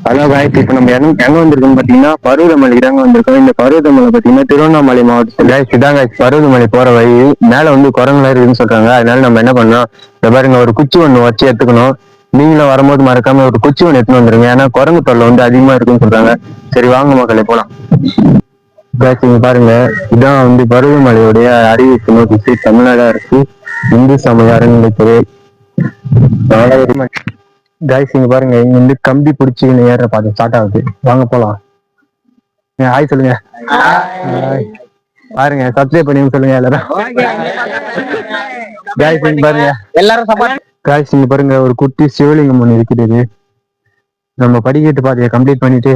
Hello guys, இப்போ நம்ம எங்க வந்திருக்கோம் பாத்தீங்கன்னா பருவதமலை தாங்க வந்திருக்கோம். இந்த பருவதமலை பாத்தீங்கன்னா திருவண்ணாமலை மாவட்டத்தில் இதாங்க guys, பருவதமலை போற வழி. மேல வந்து குரங்குலாம் இருக்குன்னு சொல்றாங்க. அதனால நம்ம என்ன பண்ணோம், இந்த பாருங்க ஒரு குச்சி ஒண்ணு வச்சு எடுத்துக்கணும். நீங்களும் வரும்போது மறக்காம ஒரு குச்சி ஒண்ணு எடுத்துன்னு வந்துருங்க. ஏன்னா குரங்கு தொல்லை வந்து அதிகமா இருக்குன்னு சொல்றாங்க. சரி வாங்க மக்களே போலாம். guys, இங்க பாருங்க, இதான் வந்து பருவதமலையுடைய அறிவிப்பு நோட்டீஸ். தமிழ்நாடு அரசு இந்து சமய அறநிலைத்துறை. கைஸ் இங்க பாருங்க, இங்க வந்து கம்பி பிடிச்சி ஏற பாத்து ஸ்டார்ட் ஆகுது. வாங்க போலாம். ஹாய் சொல்லுங்க. Hi. பாருங்க சப்ஸ்கிரைப் பண்ணி சொல்லுங்க எல்லாரும். கைஸ் இங்க பாருங்க எல்லாரும் சப்போர்ட். கைஸ் இங்க பாருங்க ஒரு குட்டி சிவலிங்கம் ஒண்ணு இருக்குது. நம்ம படிக்கட்டு பாதையை கம்ப்ளீட் பண்ணிட்டு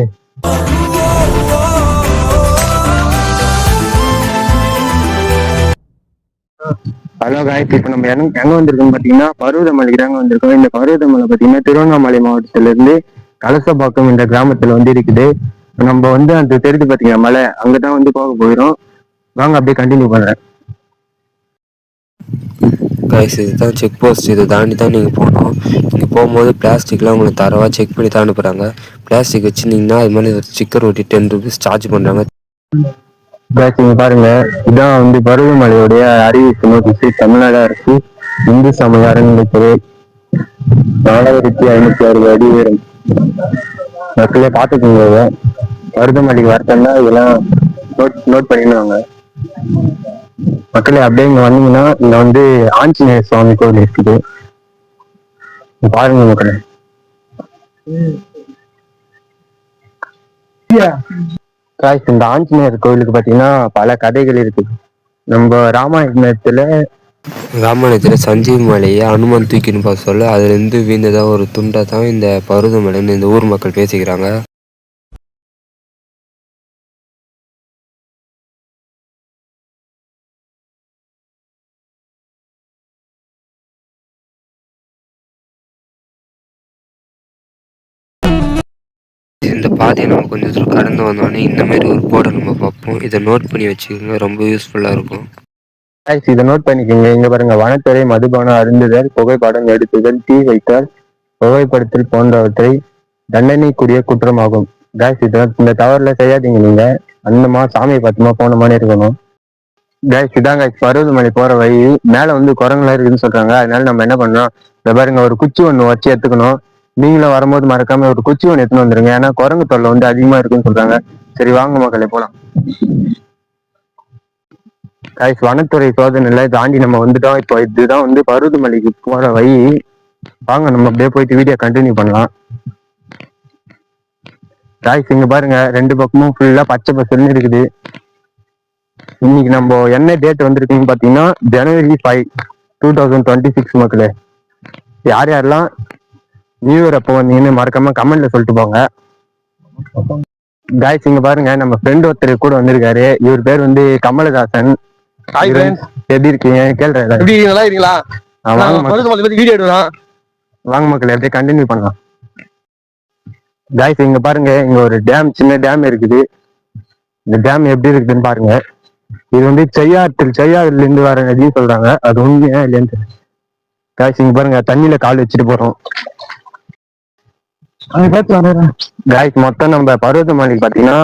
ஹலோ காய்ஸ், இப்போ நம்ம எங்க வந்திருக்கோம் பாத்தீங்கன்னா பருவதமலை தாங்க வந்திருக்கோம். இந்த பருவதமலை பாத்தீங்கன்னா திருவண்ணாமலை மாவட்டத்துல இருந்து கலசப்பாக்கம் இந்த கிராமத்துல வந்து இருக்குது. நம்ம வந்து அந்த தெரிஞ்சு பாத்தீங்கன்னா மலை அங்கதான் வந்து போக போயிடும். வாங்க அப்படியே கண்டினியூ பண்றேன். கைஸ் இதுதான் செக் போஸ்ட். இதை தாண்டி தான் நீங்கள் போகணும். நீங்கள் போகும்போது பிளாஸ்டிக்லாம் உங்களுக்கு தரவாக செக் பண்ணி தான் அனுப்புகிறாங்க. பிளாஸ்டிக் வச்சுருந்தீங்கன்னா அது மாதிரி ஒரு ஸ்டிக்கர் ஒட்டி 10 rupees சார்ஜ் பண்ணுறாங்க. இங்க பாருங்க, இதான் வந்து பருவமலையுடைய அறிவிப்பு நோட்டீஸ். தமிழ்நாடு அரசு இந்து சமய அறநிலைத்துறை 4560 அடி உயரம். மக்களே பார்த்துக்கோங்க, பருவமலைக்கு வரட்டோம்னா இதெல்லாம் நோட் பண்ணிடுவாங்க. மக்களே அப்படியே இங்க வந்தீங்கன்னா இங்க வந்து ஆஞ்சநேயர் சுவாமி கோவில் இருக்குது. பாருங்க மக்களே. இந்த ஆஞ்சநேயர் கோவிலுக்கு பாத்தீங்கன்னா பல கதைகள் இருக்கு. நம்ம ராமாயணத்தில் சஞ்சீவ் மலையை அனுமன் தூக்கின்னு போக சொல்ல அதுலேருந்து வீழ்ந்ததாக ஒரு துண்டை தான் இந்த பருவதமலைன்னு இந்த ஊர் மக்கள் பேசிக்கிறாங்க. இந்த பாதையை நம்ம கொஞ்சம் தூரம் கடந்து வந்தோடனே இந்த மாதிரி ஒரு போர்டை நம்ம பார்ப்போம். இதை நோட் பண்ணி வச்சுக்கோங்க, ரொம்ப யூஸ்ஃபுல்லாக இருக்கும். இதை நோட் பண்ணிக்கோங்க. இங்க பாருங்க, வனத்துறை மதுபானம் அருந்துதல், புகைப்படம் எடுத்துதல், தீ வைத்தல், புகைப்படுத்தல் போன்றவற்றை தண்டனைக்குரிய குற்றமாகும். இந்த தவறுல செய்யாதீங்க. நீங்க அந்தமா சாமியை பத்திரமா போன மாதிரி இருக்கணும். இதான் பருவதமலை போற வழி. மேல வந்து குரங்குலாம் இருக்குன்னு சொல்றாங்க. அதனால நம்ம என்ன பண்ணோம், இந்த பாருங்க ஒரு குச்சி ஒண்ணு வச்சு எடுத்துக்கணும். நீங்களும் வரும்போது மறக்காம ஒரு குச்சி ஒண்ணு எடுத்துன்னு வந்துருங்க. ஏன்னா குரங்கு தொல்லை வந்து அதிகமா இருக்குன்னு சொல்றாங்க. சரி வாங்க மக்களே போலாம். வனத்துறை சோதனைல தாண்டி நம்ம வந்துட்டோம். இப்போ இதுதான் வந்து பருவதமலைக்கு போற வழி. வாங்க நம்ம அப்படியே போயிட்டு வீடியோ கண்டினியூ பண்ணலாம். இங்க பாருங்க, ரெண்டு பக்கமும் ஃபுல்லா பச்சை பசல்னு இருக்குது. இன்னைக்கு நம்ம என்ன டேட் வந்திருக்குன்னு பாத்தீங்கன்னா January 5, 2026 மக்களே. யார் யாரெல்லாம் நியூ இயர் அப்போ வந்தீங்கன்னு மறக்காம கமெண்ட்ல சொல்லிட்டு போங்க. இங்க பாருங்க, நம்ம ஃப்ரெண்ட் ஒருத்தர் கூட வந்திருக்காரு. இவர் பேர் வந்து கமலதாசன். எப்படி இருக்கீங்க கேள்றேன். நல்லா இருக்கீங்களா? வாங்க மக்களே அப்படியே கண்டினியூ பண்ணலாம். இங்க பாருங்க, இங்க ஒரு டேம், சின்ன டேம் இருக்குது. இந்த டேம் எப்படி இருக்குதுன்னு பாருங்க. இது வந்து செய்யாறுல இருந்து வர நதின்னு சொல்றாங்க. அது உண்மையா இல்லையான்னு இங்க பாருங்க, தண்ணியில கால் வச்சுட்டு போறோம். மொத்தம் நம்ம பருவதமலைக்கு பாத்தீங்கன்னா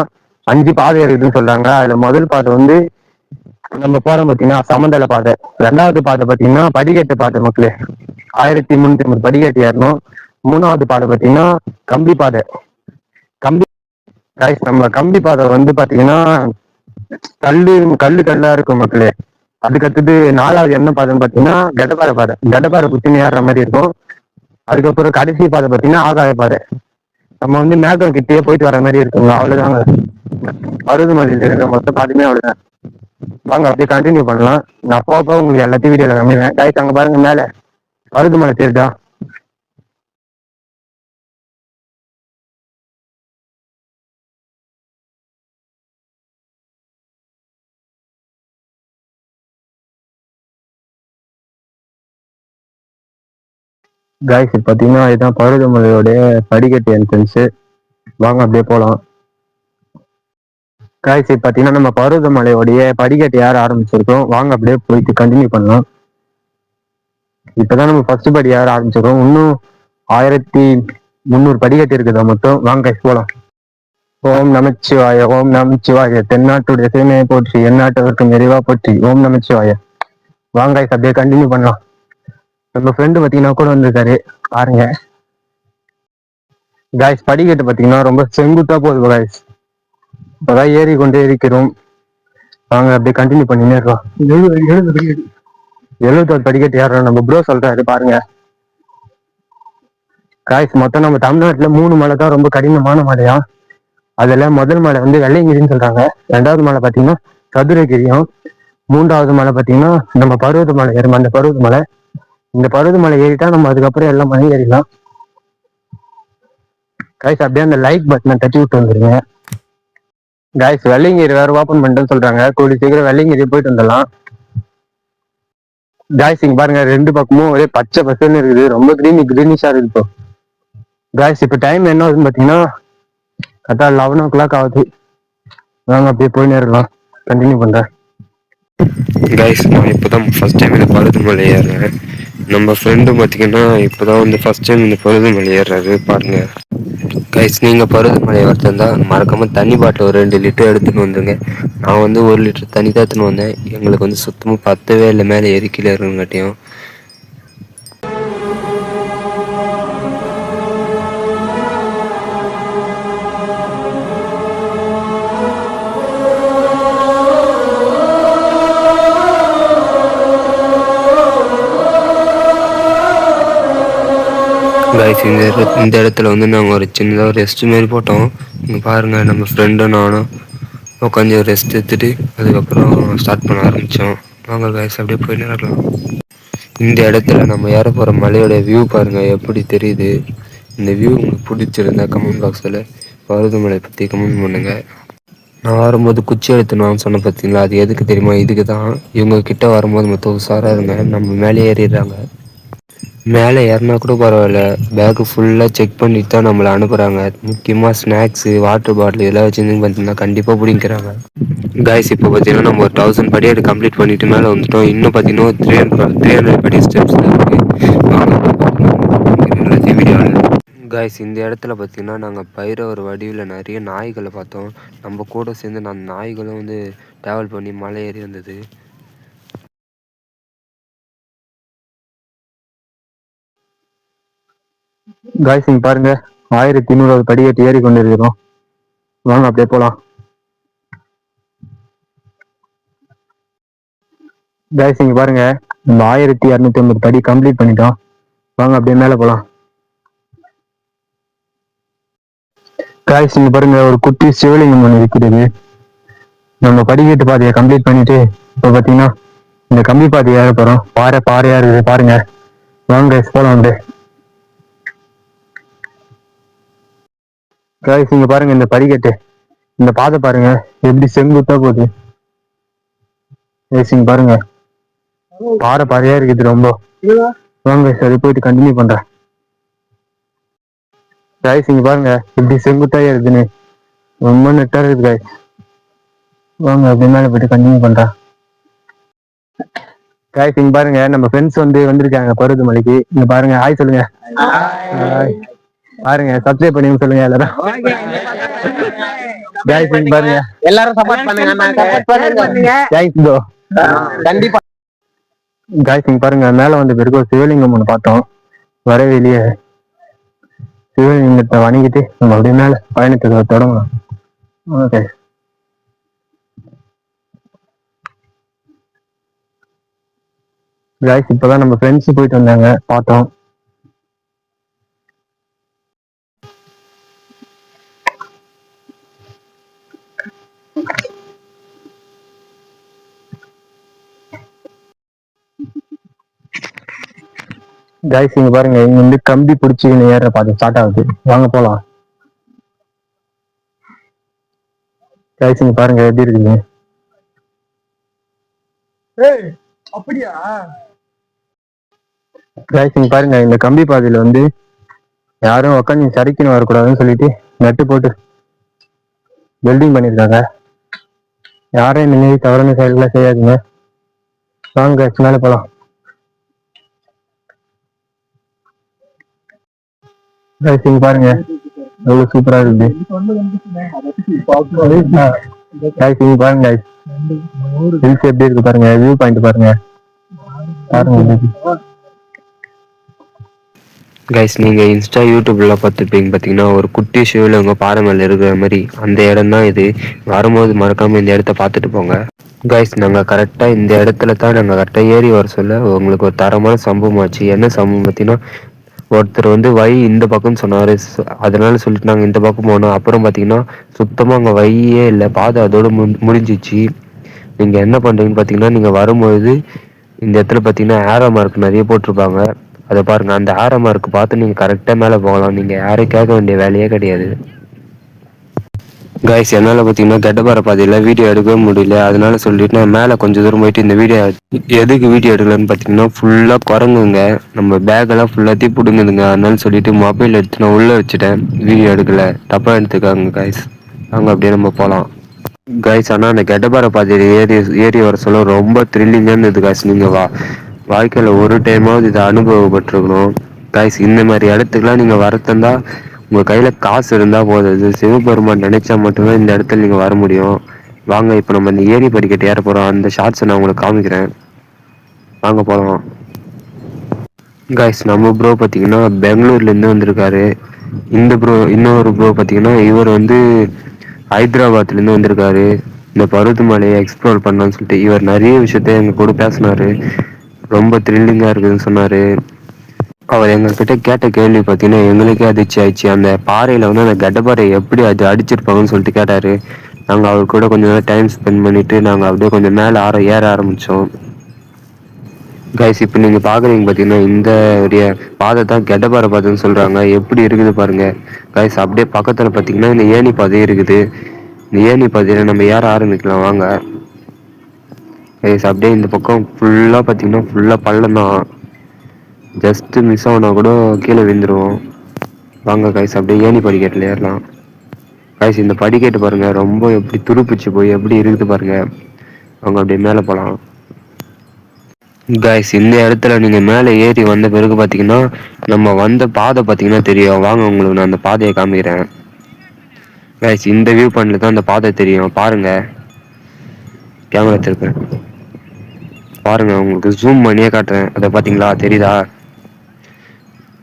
5 பாதை இருக்குதுன்னு சொல்றாங்க. அதுல முதல் பாதை வந்து நம்ம போறோம் பாத்தீங்கன்னா சமதள பாதை. 2வது பாதை பாத்தீங்கன்னா படிக்கட்டு பாதை மக்களே. 1350 படிக்கட்டு ஏறணும். 3வது பாதை பாத்தீங்கன்னா கம்பி பாதை. நம்ம கம்பி பாதை வந்து பாத்தீங்கன்னா கல்லா இருக்கும் மக்களே. அதுக்கடுத்தது 4வது என்ன பாதைன்னு பாத்தீங்கன்னா கடப்பாறை குத்தின்னு ஏறுற மாதிரி இருக்கும். அதுக்கப்புறம் கடைசி பாதை பாத்தீங்கன்னா ஆகாய பாதை. நம்ம வந்து மேகம் கிட்டேயே போயிட்டு வர மாதிரி இருக்குங்க. அவ்வளவுதாங்க பருவதமலையில இருக்கிற மொத்த பாதையுமே அவ்வளவுதான். வாங்க அப்படியே கண்டினியூ பண்ணலாம். நான் அப்போ உங்களுக்கு எல்லாத்தையும் வீடியோல காமிடுவேன். அங்க பாருங்க, மேல பருவதமலை தெரியுதா? பாத்தீங்கன்னா இதுதான் பருவதமலையோடைய படிக்கட்டு என்ட்ரன்ஸ். வாங்க அப்படியே போலாம். பாத்தீங்கன்னா நம்ம பருவதமலையோடைய படிக்கட்டு ஏற ஆரம்பிச்சிருக்கோம். வாங்க அப்படியே போயிட்டு கண்டினியூ பண்ணலாம். இப்பதான் நம்ம ஃபர்ஸ்ட் படி ஏற ஆரம்பிச்சிருக்கோம். இன்னும் 300 படிக்கட்டு இருக்குதா மொத்தம். வாங்க guys போலாம். ஓம் நமச்சிவாய ஓம் நமச்சிவாய தென்னாட்டுடைய சேனையை போற்றி எந்நாட்டவர்க்கும் நிறைவா போற்றி ஓம் நமச்சிவாய. வாங்க guys அப்படியே கண்டினியூ பண்ணலாம். நம்ம ஃப்ரெண்டு பாத்தீங்கன்னா கூட வந்திருக்காரு பாருங்க. காய்ஸ் படிக்கட்டு பாத்தீங்கன்னா ரொம்ப செங்குத்தா போகுது காய்ஸ். இப்பதான் ஏறி கொண்டே இருக்கிறோம். வாங்க அப்படியே கண்டினியூ பண்ணினே இருக்கலாம். 70 படிக்கட்டு ஏறோம். நம்ம ப்ரோ சொல்றாரு பாருங்க. காய்ஸ் மொத்தம் நம்ம தமிழ்நாட்டுல 3 மலை தான் ரொம்ப கடினமான மலையா. அதுல முதல் மலை வந்து வெள்ளையங்கிரின்னு சொல்றாங்க. 2வது மலை பாத்தீங்கன்னா சதுரகிரியும். 3வது மலை பாத்தீங்கன்னா நம்ம பருவதமலை ஏறும் அந்த பருவதமலை. இந்த பருவதமலை ஏறிட்டா நம்ம அதுக்கப்புறம் எல்லா மலையும் ஏறிடலாம். காய்ஸ் அப்படியே அந்த லைக் பட்டனை தட்டி விட்டு வந்துருங்க. காய்ஸ் வெள்ளையங்கிரி வேற ஓப்பன் பண்ணிட்டேன்னு சொல்றாங்க. கூடி சீக்கிரம் வெள்ளையங்கிரி போயிட்டு வந்துடலாம். காய்ஸ் இங்க பாருங்க 2 பக்கமும் ஒரே பச்சை பசுன்னு இருக்குது. ரொம்ப கிரீனிஷா இருக்கு இப்போ. காய்ஸ் இப்ப டைம் என்ன ஆகுதுன்னு பாத்தீங்கன்னா கரெக்டா 11 o'clock ஆகுது. வாங்க அப்படியே போய் நேரலாம். கண்டினியூ பண்றேன். கைஸ் நான் இப்போ தான் ஃபஸ்ட் டைம் இந்த பருவதமலை ஏறுறேன். நம்ம ஃப்ரெண்டும் பார்த்தீங்கன்னா இப்போ தான் வந்து ஃபஸ்ட் டைம் இந்த பருவதமலை ஏறுறாரு பாருங்கள். கைஸ் நீங்கள் பருவதமலை வரத்திருந்தா மறக்காமல் தண்ணி பாட்டில் ஒரு 2 லிட்டர் எடுத்துகிட்டு வந்துருங்க. நான் வந்து 1 லிட்டர் தண்ணி தான் எடுத்துன்னு வந்தேன். எங்களுக்கு வந்து சுத்தமாக பத்தவே இல்லை மேலே ஏறி கீழே இருக்குங்காட்டியும். கைஸ் இந்த இடத்துல வந்து நாங்கள் ஒரு சின்னதாக ரெஸ்ட் மாரி போட்டோம். இங்கே பாருங்கள் நம்ம ஃப்ரெண்டும் நானும் உட்காந்து ரெஸ்ட் எடுத்துட்டு அதுக்கப்புறம் ஸ்டார்ட் பண்ண ஆரம்பித்தோம். வாங்க கைஸ் அப்படியே போய் நேரலாம். இந்த இடத்துல நம்ம ஏற போகிற மலையோட வியூ பாருங்கள் எப்படி தெரியுது. இந்த வியூ உங்களுக்கு பிடிச்சிருந்தா கமெண்ட் பாக்ஸில் பருவதமலை பற்றி கமெண்ட் பண்ணுங்கள். நான் வரும்போது குச்சி எடுத்துனான்னு சொன்ன பார்த்தீங்களா, அது எதுக்கு தெரியுமா? இதுக்கு தான். இவங்க கிட்ட வரும்போது மொத்தம் உஷாராக இருங்க. நம்ம மேலே ஏறிடுறாங்க. மேலே ஏறினா கூட பரவாயில்ல, பேக்கு ஃபுல்லாக செக் பண்ணிட்டு தான் நம்மளை அனுப்புகிறாங்க. முக்கியமாக ஸ்நாக்ஸு வாட்டர் பாட்டில் இதெல்லாம் வச்சுருந்து பார்த்தீங்கன்னா கண்டிப்பாக பிடிக்கிறாங்க. கைஸ் இப்போ பார்த்தீங்கன்னா நம்ம ஒரு 1000 படியாடு கம்ப்ளீட் பண்ணிட்டு மேலே வந்துட்டோம். இன்னும் பார்த்தீங்கன்னா 300 படி ஸ்டெப்ஸில் இருக்குது. எல்லாத்தையும் வீடியோவில் கைஸ் இந்த இடத்துல பார்த்தீங்கன்னா நாங்கள் பைரவர் வடிவில் நிறைய நாய்களை பார்த்தோம். நம்ம கூட சேர்ந்து அந்த நாய்களும் வந்து ட்ராவல் பண்ணி மலை ஏறி வந்தது. காய்ஸ் இங்க பாருங்க 1200 படிக்கட்டு ஏறி கொண்டு இருக்கிறோம். வாங்க அப்படியே போலாம். காய்ஸ் இங்க பாருங்க நம்ம 1250 படி கம்ப்ளீட் பண்ணிட்டோம். வாங்க அப்படியே மேல போலாம். காய்ஸ் இங்க பாருங்க ஒரு குட்டி சிவலிங்கம் ஒன்று இருக்கிறது. நம்ம படிக்கட்டு பாதையை கம்ப்ளீட் பண்ணிட்டு இப்போ பாத்தீங்கன்னா இந்த கம்பி பாதையை ஏற போறோம். பாறையா இருக்குது பாருங்க. வாங்க guys போலாம் அப்படியே. காய்ஸ் இங்க பாருங்க இந்த படிக்கட்டு, இந்த பாதை பாருங்க எப்படி செங்குத்தா போகுது. காய்ஸ் இங்க பாருங்க பாறையா இருக்குது ரொம்ப. வாங்க சரி போயிட்டு கண்டினியூ பண்றேன். காய்ஸ் இங்க பாருங்க எப்படி செங்குத்தா இருக்குதுன்னு ரொம்ப நெட்டா இருக்குது காய்ஸ். வாங்க அப்படி மேல போயிட்டு கண்டினியூ பண்றேன். காய்ஸ் இங்க பாருங்க நம்ம ஃப்ரெண்ட்ஸ் வந்து வந்திருக்காங்க பருவதமலைக்கு. இங்க பாருங்க ஹாய் சொல்லுங்க. பாருங்க சப்ஸ்கிரைப் பண்ணி சொல்லுங்க எல்லாரும். காய்ஸ் இங்க பாருங்க எல்லாரும் சப்போர்ட் பண்ணுங்க அண்ணா, சப்போர்ட் பண்ணுங்க. Thanks bro. கண்டிப்பா. காய்ஸ் இங்க பாருங்க மேல வந்து பிறகு ஒரு சிவலிங்கம் ஒன்று பார்த்தோம். வர வெளியே சிவலிங்கத்தை வணங்கிட்டு நம்ம அப்படியே மேல பயணத்தை தொடங்கலாம். ஓகே காய்ஸ் இப்பதான் நம்ம ஃப்ரெண்ட்ஸ் போயிட்டு வந்தாங்க பார்த்தோம். காய்ஸ் இங்க பாருங்க இங்க வந்து கம்பி பிடிச்சிக்கின்னு ஏற பாத்து ஸ்டார்ட் ஆகுது. வாங்க போலாம். காய்ஸ் இங்க பாருங்க எப்படி இருக்குது. அப்படியா? காய்ஸ் இங்க பாருங்க இந்த கம்பி பாதையில வந்து யாரும் உட்காந்து சரிக்கணும் வரக்கூடாதுன்னு சொல்லிட்டு நட்டு போட்டு வெல்டிங் பண்ணிருக்காங்க. யாரும் இந்த மாரி தவறான செயல்களை செய்யாதீங்க. வாங்க guys, மேல போலாம். கைஸ் இங்க பாருங்க எவ்வளவு சூப்பரா இருக்குது. கைஸ் இங்க பாருங்க கைஸ் ஹில்ஸ் எப்படி இருக்கு பாருங்க, வியூ பாயிண்ட் பாருங்க பாருங்க. கைஸ் நீங்கள் இன்ஸ்டா யூடியூப்லாம் பார்த்துருப்பீங்க, பார்த்தீங்கன்னா ஒரு குட்டி சிவலிங்க பாறை மேலே இருக்கிற மாதிரி அந்த இடம் தான் இது. வரும்போது மறக்காமல் இந்த இடத்த பார்த்துட்டு போங்க. கைஸ் நாங்கள் கரெக்டாக இந்த இடத்துல தான் நாங்கள் கரெக்டாக ஏறி வர சொல்ல உங்களுக்கு ஒரு தரமான சம்பவம் ஆச்சு. என்ன சம்பவம் பார்த்தீங்கன்னா, ஒருத்தர் வந்து வழி இந்த பக்கம்னு சொன்னார், அதனால சொல்லிட்டு நாங்கள் இந்த பக்கம் போனோம். அப்புறம் பார்த்தீங்கன்னா சுத்தமாக அங்கே வழியே இல்லை, பாதை அதோடு முடிஞ்சிச்சு. நீங்கள் என்ன பண்ணுறீங்கன்னு பார்த்தீங்கன்னா, நீங்கள் வரும்போது இந்த இடத்துல பார்த்தீங்கன்னா ஆரோ மார்க் நிறைய போட்டிருப்பாங்க, அதை பாருங்கள். அந்த ஆரோ மார்க் பார்த்து நீங்கள் கரெக்டாக மேலே போகலாம், நீங்கள் யாரையும் கேட்க வேண்டிய வேலையே கிடையாது. கைஸ் என்னால் பார்த்தீங்கன்னா கெட்டபாறை பாதையில் வீடியோ எடுக்கவே முடியல, அதனால சொல்லிட்டு நான் மேலே கொஞ்சம் தூரம் போயிட்டு இந்த வீடியோ எதுக்கு வீடியோ எடுக்கலன்னு பார்த்தீங்கன்னா ஃபுல்லாக குரங்குங்க, நம்ம பேக்கெல்லாம் ஃபுல்லாக பிடுங்குதுங்க. அதனால சொல்லிட்டு மொபைல் எடுத்து நான் உள்ளே வச்சுட்டேன், வீடியோ எடுக்கலை, தப்பாக எடுத்துக்காங்க கைஸ். அங்கே அப்படியே நம்ம போகலாம் கைஸ். ஆனால் அந்த கெட்டபாறை பாதையில் ஏறி வர சொல்ல ரொம்ப த்ரில்லிங்காக இருந்தது கைஸ். நீங்கள் வாழ்க்கையில் ஒரு டைமாவது இதை அனுபவப்பட்டிருக்கணும் கைஸ். இந்த மாதிரி இடத்துக்குலாம் நீங்கள் வரத்தந்தா உங்கள் கையில் காசு இருந்தால் போதாது, சிவபெருமான் நினைச்சா மட்டும்தான் இந்த இடத்துல நீங்கள் வர முடியும். வாங்க இப்போ நம்ம இந்த ஏரி படிக்கட்டு ஏற போகிறோம், அந்த ஷார்ட்ஸை நான் உங்களுக்கு காமிக்கிறேன், வாங்க போகலாம் கைஸ். நம்ம ப்ரோ பார்த்தீங்கன்னா பெங்களூர்லேருந்து வந்திருக்காரு. இந்த ப்ரோ இன்னொரு ப்ரோ பார்த்தீங்கன்னா இவர் வந்து ஹைதராபாத்லேருந்து வந்திருக்காரு. இந்த பருவதமலையை எக்ஸ்ப்ளோர் பண்ணலான்னு சொல்லிட்டு இவர் நிறைய விஷயத்த எங்கள் கூட பேசினார், ரொம்ப த்ரில்லிங்காக இருக்குதுன்னு சொன்னார். அவர் எங்ககிட்ட கேட்ட கேள்வி பார்த்தீங்கன்னா எங்களுக்கே அதிர்ச்சி ஆயிடுச்சு. அந்த பாறையில் வந்து அந்த கெட்டபாறையை எப்படி அது அடிச்சிருப்பாங்கன்னு சொல்லிட்டு கேட்டார். நாங்கள் அவர் கூட கொஞ்சம் நேரம் டைம் ஸ்பெண்ட் பண்ணிவிட்டு நாங்கள் அப்படியே கொஞ்சம் மேலே ஏற ஆரம்பித்தோம் கைஸ். இப்போ நீங்கள் பார்க்குறீங்க பார்த்தீங்கன்னா இந்த ஒரு பாதை தான் கெட்டபாறை பாதைன்னு சொல்கிறாங்க. எப்படி இருக்குது பாருங்கள் கைஸ். அப்படியே பக்கத்தில் பார்த்தீங்கன்னா இந்த ஏணி பாதை இருக்குது. இந்த ஏணி பாதையில் நம்ம ஏற ஆரம்பிக்கலாம் வாங்க கைஸ். அப்படியே இந்த பக்கம் ஃபுல்லாக பார்த்தீங்கன்னா ஃபுல்லாக பள்ளம் தான், ஜஸ்ட்டு மிஸ் ஆனால் கூட கீழே விழுந்துருவோம். வாங்க கைஸ் அப்படியே ஏணி படிக்கட்டில் ஏறலாம் கைஸ். இந்த படிக்கட்டு பாருங்கள் ரொம்ப எப்படி துருப்பிச்சு போய் எப்படி இருக்குது பாருங்கள். அவங்க அப்படியே மேலே போகலாம் கைஸ். இந்த இடத்துல நீங்கள் மேலே ஏறி வந்த பிறகு பார்த்தீங்கன்னா நம்ம வந்த பாதை பார்த்தீங்கன்னா தெரியும். வாங்க உங்களுக்கு நான் அந்த பாதையை காமிக்கிறேன் கைஸ். இந்த வியூ பாயிண்ட்ல தான் அந்த பாதை தெரியும் பாருங்கள். கேமரா திருப்பேன் பாருங்கள், உங்களுக்கு ஜூம் பண்ணியே காட்டுறேன், அதை பார்த்தீங்களா தெரியுதா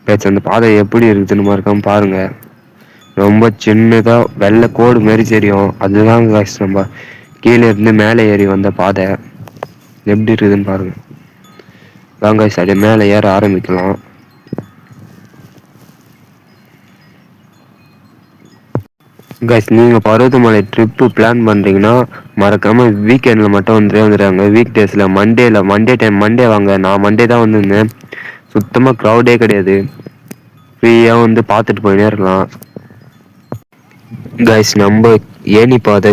கைஸ். அந்த பாதை எப்படி இருக்குதுன்னு மறக்காம பாருங்க. ரொம்ப சின்னதாக வெள்ளை கோடு மாரி தெரியும், அதுதான் கைஸ் நம்ம கீழே இருந்து மேலே ஏறி வந்த பாதை. எப்படி இருக்குதுன்னு பாருங்க வாங்க கைஸ் அப்படியே மேலே ஏற ஆரம்பிக்கலாம் கைஸ். நீங்கள் பருவதமலை ட்ரிப்பு பிளான் பண்ணுறீங்கன்னா மறக்காமல் வீக்கெண்டில் மட்டும் வந்துடுறாங்க. வீக் டேஸில் மண்டே வாங்க. நான் மண்டே தான் வந்திருந்தேன், சுத்தமாக க்ரௌடே கிடையாது, ஃப்ரீயாக வந்து பார்த்துட்டு போயினே இருக்கலாம் கைஸ். நம்ம ஏணி பாதை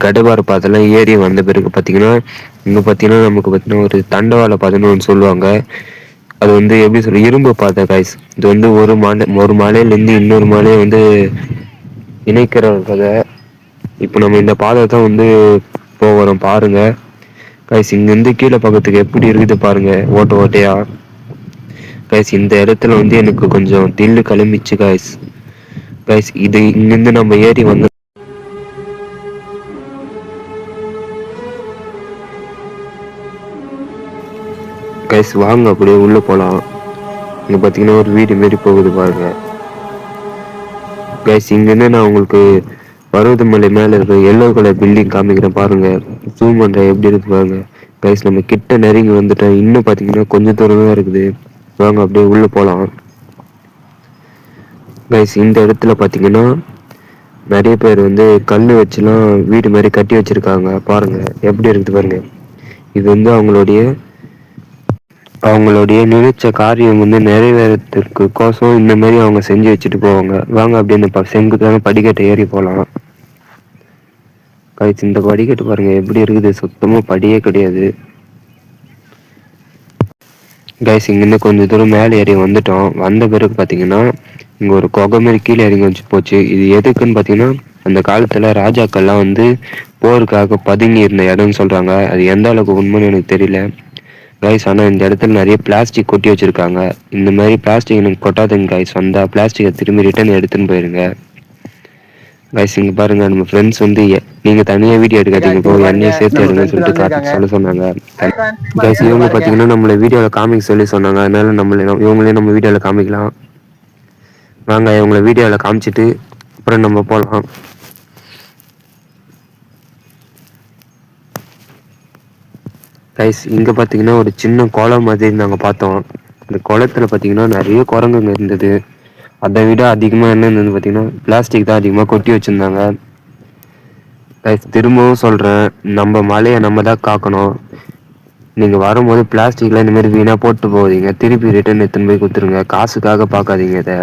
கடைபாறை பாதைலாம் ஏறி வந்த பிறகு பார்த்தீங்கன்னா இங்கே பார்த்தீங்கன்னா நமக்கு பார்த்தீங்கன்னா ஒரு தண்டவாள பாதைன்னு ஒன்று சொல்லுவாங்க. அது வந்து எப்படி சொல்ல இரும்பு பாதை கைஸ். இது வந்து ஒரு மலையிலேருந்து இன்னொரு மலையை வந்து இணைக்கிற கதை. இப்போ நம்ம இந்த பாதை தான் வந்து போகிறோம் பாருங்க கைஸ். இங்கேருந்து கீழே பக்கத்துக்கு எப்படி இருக்குது பாருங்க, ஓட்டையா கைஸ். இந்த இடத்துல வந்து எனக்கு கொஞ்சம் தில்லு கிளம்பிச்சு கைஸ். இது இங்கிருந்து நம்ம ஏறி வந்து கைஸ் வாங்க அப்படியே உள்ள போலாம். இங்க பாத்தீங்கன்னா ஒரு வீடு மாரி போகுது பாருங்க கைஸ். இங்கிருந்து நான் உங்களுக்கு பருவதமலை மேல இருக்க எல்லோ கலர் பில்டிங் காமிக்கிறேன் பாருங்க, ஜூம் பண்றேன் எப்படி இருக்கு பாருங்க கைஸ். நம்ம கிட்ட நெருங்கி வந்துட்டேன், இன்னும் பாத்தீங்கன்னா கொஞ்சம் தூரம் தான் இருக்குது. வாங்க அப்படியே உள்ள போலாம் கைஸ். இந்த இடத்துல பாத்தீங்கன்னா நிறைய பேர் வந்து கல் வச்சுலாம் வீடு மாதிரி கட்டி வச்சிருக்காங்க பாருங்க, எப்படி இருக்குது பாருங்க. இது வந்து அவங்களுடைய நினைச்ச காரியம் வந்து நிறைவேறத்துக்கு கோசம் இந்த மாதிரி அவங்க செஞ்சு வச்சுட்டு போவாங்க. வாங்க அப்படியே இந்த செங்குத்தான படிக்கட்டை ஏறி போகலாம் கைஸ். இந்த படிக்கட்டு பாருங்க எப்படி இருக்குது, சுத்தமாக படியே கிடையாது கைஸ். இங்கேருந்து கொஞ்சம் தூரம் மேலே ஏறி வந்துட்டோம். வந்த பிறகு பார்த்தீங்கன்னா இங்கே ஒரு குகை மாரி கீழே இறங்கி வச்சு போச்சு. இது எதுக்குன்னு பார்த்தீங்கன்னா அந்த காலத்தில் ராஜாக்கள்லாம் வந்து போருக்காக பதுங்கி இருந்த இடம்னு சொல்கிறாங்க. அது எந்த அளவுக்கு உண்மைன்னு எனக்கு தெரியல. கைஸ் ஆனால் இந்த இடத்துல நிறைய பிளாஸ்டிக் கொட்டி வச்சுருக்காங்க. இந்த மாதிரி பிளாஸ்டிக் எனக்கு கொட்டாதுங்க கைஸ். அந்த பிளாஸ்டிக்கை திரும்பி ரிட்டர்ன் எடுத்துன்னு போயிருங்க கைஸ். இங்கே பாருங்க நம்ம ஃப்ரெண்ட்ஸ் வந்து நீங்கள் தனியாக வீடியோ எடுக்காதீங்க ப்ரோ, என்னையும் சேர்த்து எடுங்கன்னு சொல்லிட்டு கார்த்திக் சொல்ல சொன்னாங்க கைஸ். இவங்க பார்த்தீங்கன்னா நம்மளை வீடியோவில் காமிக்க சொல்லி சொன்னாங்க. அதனால இவங்களே நம்ம வீடியோவில் காமிக்கலாம் வாங்க. இவங்களை வீடியோவில் காமிச்சிட்டு அப்புறம் நம்ம போகலாம். கைஸ் இங்கே பார்த்தீங்கன்னா ஒரு சின்ன குளம் மாதிரி நாங்கள் பார்த்தோம். இந்த குளத்துல பார்த்தீங்கன்னா நிறைய குரங்குங்க இருந்தது. அதை விட அதிகமாக என்ன இருந்தது பார்த்தீங்கன்னா பிளாஸ்டிக் தான் அதிகமாக கொட்டி வச்சுருந்தாங்க கைஸ். திரும்பவும் சொல்கிறேன், நம்ம மலையை நம்ம தான் காக்கணும். நீங்கள் வரும்போது பிளாஸ்டிக்லாம் இந்த மாதிரி வீணாக போட்டு போவீங்க, திருப்பி ரிட்டர்ன் எடுத்துன்னு போய் கொடுத்துருங்க. காசுக்காக பார்க்காதீங்க இதை.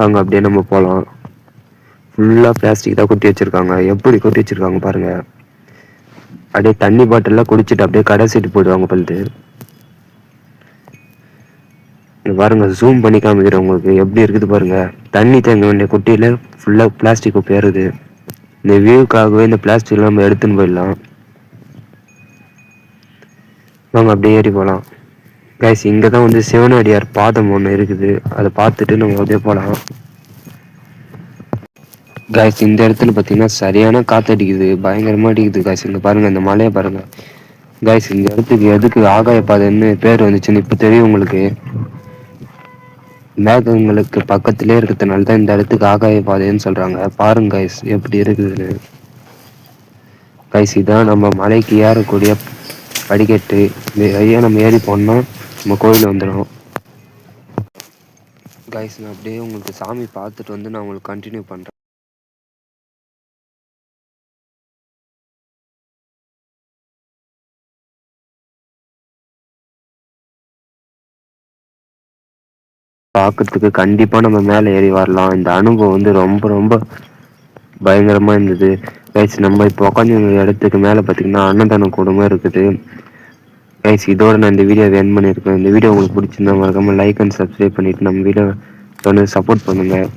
வாங்க அப்படியே நம்ம போகலாம். ஃபுல்லாக பிளாஸ்டிக் தான் கொட்டி வச்சுருக்காங்க. எப்படி கொட்டி வச்சுருக்காங்க பாருங்கள். அப்படியே தண்ணி பாட்டில்லாம் குடிச்சிட்டு அப்படியே கடை சீட்டு போயிடுவாங்க பல்து. பாருங்க ஜூம் பண்ணி காமிக்கிறேன் உங்களுக்கு எப்படி இருக்குது பாருங்க. தண்ணி தேங்க வேண்டிய குட்டியில ஃபுல்லாக பிளாஸ்டிக் பேருது. இந்த வியூக்காகவே இந்த பிளாஸ்டிக் நம்ம எடுத்துன்னு போயிடலாம். நாங்கள் அப்படியே ஏறி போகலாம் கைஸ். இங்கே தான் வந்து சிவனடியார் பாதம் ஒன்று இருக்குது, அதை பார்த்துட்டு நம்ம அப்படியே போகலாம் கைஸ். இந்த இடத்துல பார்த்தீங்கன்னா சரியான காற்றடிக்குது, பயங்கரமாக அடிக்குது கைஸ். இங்கே பாருங்கள் இந்த மலையை பாருங்கள் கைஸ். இந்த இடத்துக்கு எதுக்கு ஆகாய பாதைன்னு பேர் வந்துச்சுன்னு இப்போ தெரியும் உங்களுக்கு. மேகங்களுக்கு பக்கத்திலே இருக்கிறதுனால தான் இந்த இடத்துக்கு ஆகாய பாதைன்னு சொல்கிறாங்க. பாருங்க கைஸ் எப்படி இருக்குதுன்னு. கைஸ் இதான் நம்ம மலைக்கு ஏறக்கூடிய படிக்கட்டு. இந்த வழியாக நம்ம ஏறி போனோம்னா நம்ம கோயில் வந்துடும் கைஸ். நான் அப்படியே உங்களுக்கு சாமி பார்த்துட்டு வந்து நான் உங்களுக்கு கண்டினியூ பண்ணுறேன். பார்க்கறதுக்கு கண்டிப்பாக நம்ம மேலே ஏறி வரலாம். இந்த அனுபவம் வந்து ரொம்ப ரொம்ப பயங்கரமாக இருந்தது கைஸ். நம்ம இப்போ உட்காந்து இடத்துக்கு மேலே பார்த்தீங்கன்னா அன்னதானம் கூடமாக இருக்குது கைஸ். இதோட நான் இந்த வீடியோவை எண்ட் பண்ணியிருக்கேன். இந்த வீடியோ உங்களுக்கு பிடிச்சிருந்தா மறக்காமல் லைக் அண்ட் சப்ஸ்கிரைப் பண்ணிவிட்டு நம்ம வீடியோ தொடர்ந்து சப்போர்ட் பண்ணுங்கள்.